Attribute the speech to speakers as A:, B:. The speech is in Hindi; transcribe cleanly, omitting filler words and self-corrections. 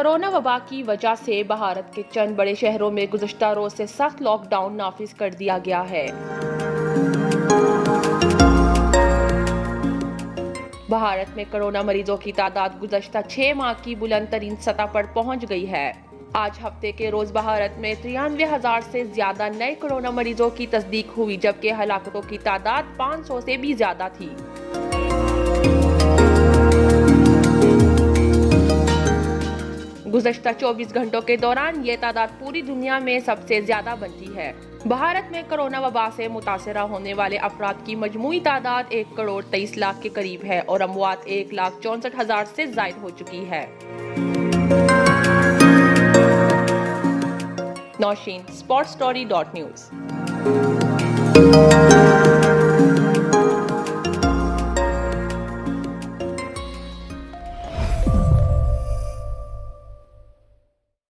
A: कोरोना वबा की वजह से भारत के चंद बड़े शहरों में गुज़श्ता रोज से सख्त लॉकडाउन नाफिज कर दिया गया है। भारत में कोरोना मरीजों की तादाद गुज़श्ता 6 माह की बुलंद तरीन सतह पर पहुंच गई है। आज हफ्ते के रोज भारत में 93,000 से ज्यादा नए कोरोना मरीजों की तस्दीक हुई, जबकि हलाकतों की तादाद 500 से भी ज्यादा थी। गुज़श्ता 24 घंटों के दौरान ये तादाद पूरी दुनिया में सबसे ज्यादा बनती है। भारत में कोरोना वबा से मुतासरा होने वाले अफराद की मजमूई तादाद 1,23,00,000 के करीब है और अमवात 1,64,000 से जायद हो चुकी है। नौशीन, sportstory.news।